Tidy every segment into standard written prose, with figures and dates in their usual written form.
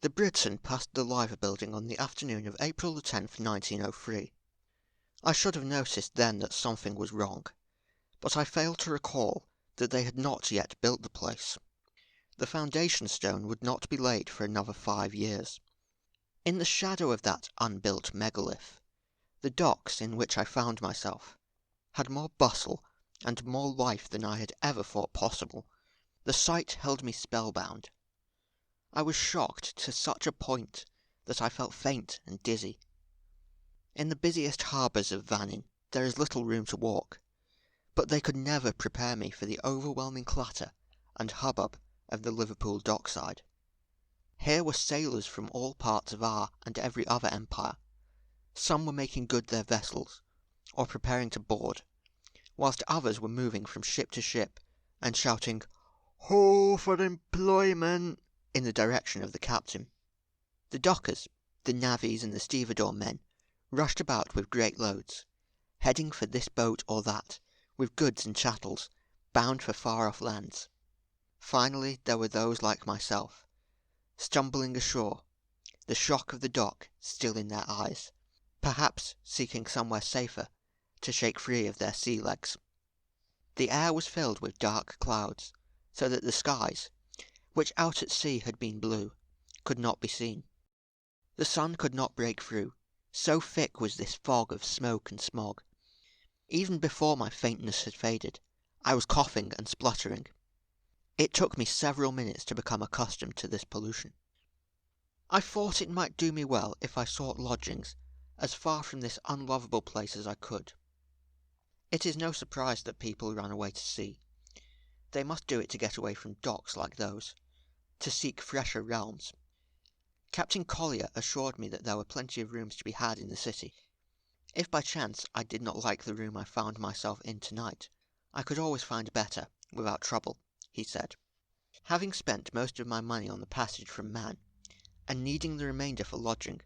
The Briton passed the Liver building on the afternoon of April the 10th, 1903. I should have noticed then that something was wrong, but I failed to recall that they had not yet built the place. The foundation stone would not be laid for another 5 years. In the shadow of that unbuilt megalith, the docks in which I found myself had more bustle and more life than I had ever thought possible. The sight held me spellbound. I was shocked to such a point that I felt faint and dizzy. In the busiest harbours of Vannin there is little room to walk, but they could never prepare me for the overwhelming clatter and hubbub of the Liverpool dockside. Here were sailors from all parts of our and every other empire. Some were making good their vessels, or preparing to board, whilst others were moving from ship to ship and shouting, "Ho for employment!" in the direction of the captain. The dockers, the navvies and the stevedore men rushed about with great loads, heading for this boat or that, with goods and chattels, bound for far-off lands. Finally there were those like myself, stumbling ashore, the shock of the dock still in their eyes, perhaps seeking somewhere safer to shake free of their sea legs. The air was filled with dark clouds, so that the skies, which out at sea had been blue, could not be seen. The sun could not break through, so thick was this fog of smoke and smog. Even before my faintness had faded, I was coughing and spluttering. It took me several minutes to become accustomed to this pollution. I thought it might do me well if I sought lodgings as far from this unlovable place as I could. It is no surprise that people run away to sea. They must do it to get away from docks like those, to seek fresher realms. Captain Collier assured me that there were plenty of rooms to be had in the city. If by chance I did not like the room I found myself in tonight, I could always find better, without trouble, he said. Having spent most of my money on the passage from Man, and needing the remainder for lodging,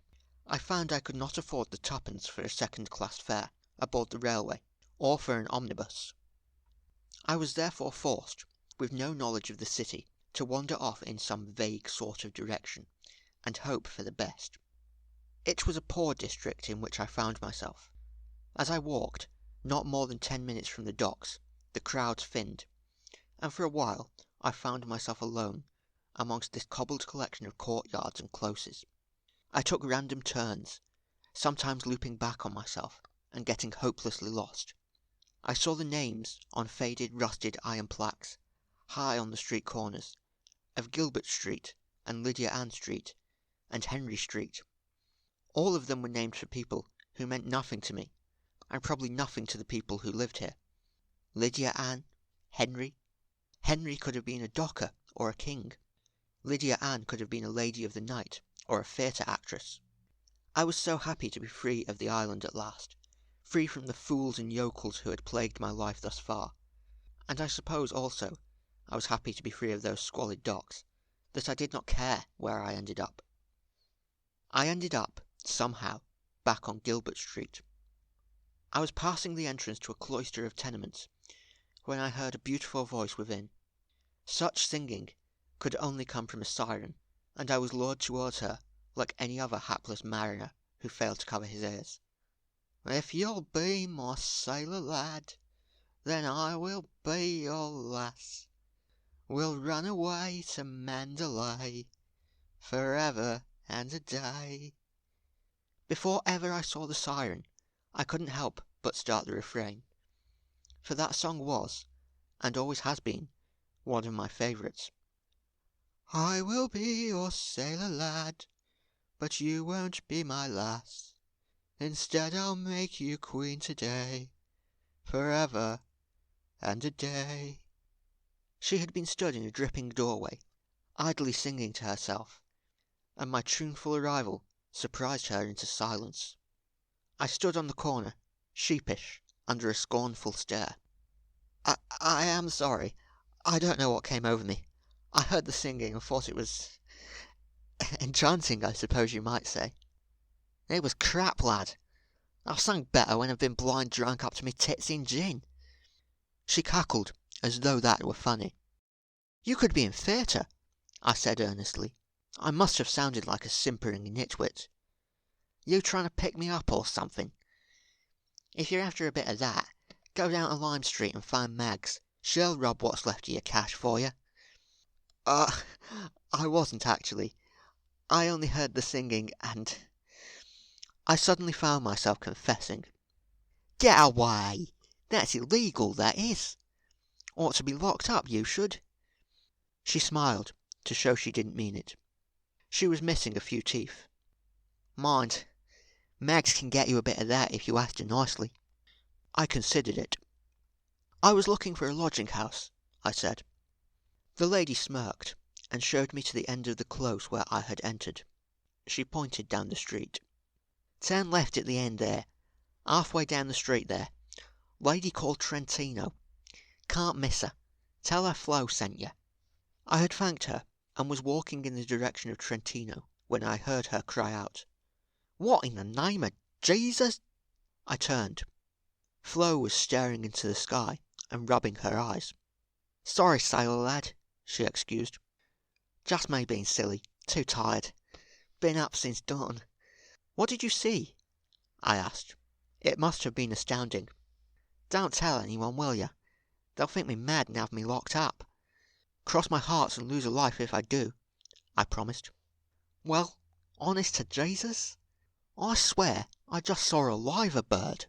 I found I could not afford the twopence for a second-class fare aboard the railway, or for an omnibus. I was therefore forced, with no knowledge of the city, to wander off in some vague sort of direction, and hope for the best. It was a poor district in which I found myself. As I walked, not more than 10 minutes from the docks, the crowds thinned, and for a while I found myself alone amongst this cobbled collection of courtyards and closes. I took random turns, sometimes looping back on myself and getting hopelessly lost. I saw the names on faded, rusted iron plaques, high on the street corners, of Gilbert Street and Lydia Ann Street and Henry Street. All of them were named for people who meant nothing to me, and probably nothing to the people who lived here. Lydia Ann, Henry. Henry could have been a docker or a king. Lydia Ann could have been a lady of the night or a theatre actress. I was so happy to be free of the island at last, free from the fools and yokels who had plagued my life thus far, and I suppose also I was happy to be free of those squalid docks, that I did not care where I ended up. I ended up, somehow, back on Gilbert Street. I was passing the entrance to a cloister of tenements, when I heard a beautiful voice within. Such singing could only come from a siren, and I was lured towards her like any other hapless mariner who failed to cover his ears. "If you'll be my sailor lad, then I will be your lass. We'll run away to Mandalay, forever and a day." Before ever I saw the siren, I couldn't help but start the refrain, for that song was, and always has been, one of my favourites. "I will be your sailor lad, but you won't be my lass. Instead I'll make you queen today, forever and a day." She had been stood in a dripping doorway, idly singing to herself, and my tuneful arrival surprised her into silence. I stood on the corner, sheepish, under a scornful stare. I am sorry. I don't know what came over me. I heard the singing and thought it was enchanting, I suppose you might say. It was crap, lad. I've sung better when I've been blind drunk up to me tits in gin." She cackled, as though that were funny. "You could be in theatre," I said earnestly. I must have sounded like a simpering nitwit. You trying to pick me up or something? If you're after a bit of that, go down to Lime Street and find Mags. She'll rob what's left of your cash for you. Uh, I wasn't actually. I only heard the singing and I suddenly found myself confessing. Get away! That's illegal, that is. Ought to be locked up, you should. She smiled, to show she didn't mean it. She was missing a few teeth. Mind, Mags can get you a bit of that if you asked her nicely. I considered it. I was looking for a lodging house, I said. The lady smirked, and showed me to the end of the close where I had entered. She pointed down the street. Turn left at the end there. Halfway down the street there. Lady called Trentino. Can't miss her. Tell her Flo sent you. I had thanked her, and was walking in the direction of Trentino, when I heard her cry out, What in the name of Jesus? I turned. Flo was staring into the sky, and rubbing her eyes. Sorry, sailor lad, she excused. Just me being silly. Too tired. Been up since dawn. What did you see? I asked. It must have been astounding. Don't tell anyone, will you? They'll think me mad and have me locked up. Cross my hearts and lose a life if I do, I promised. Well, honest to Jesus, I swear I just saw a Liverbird.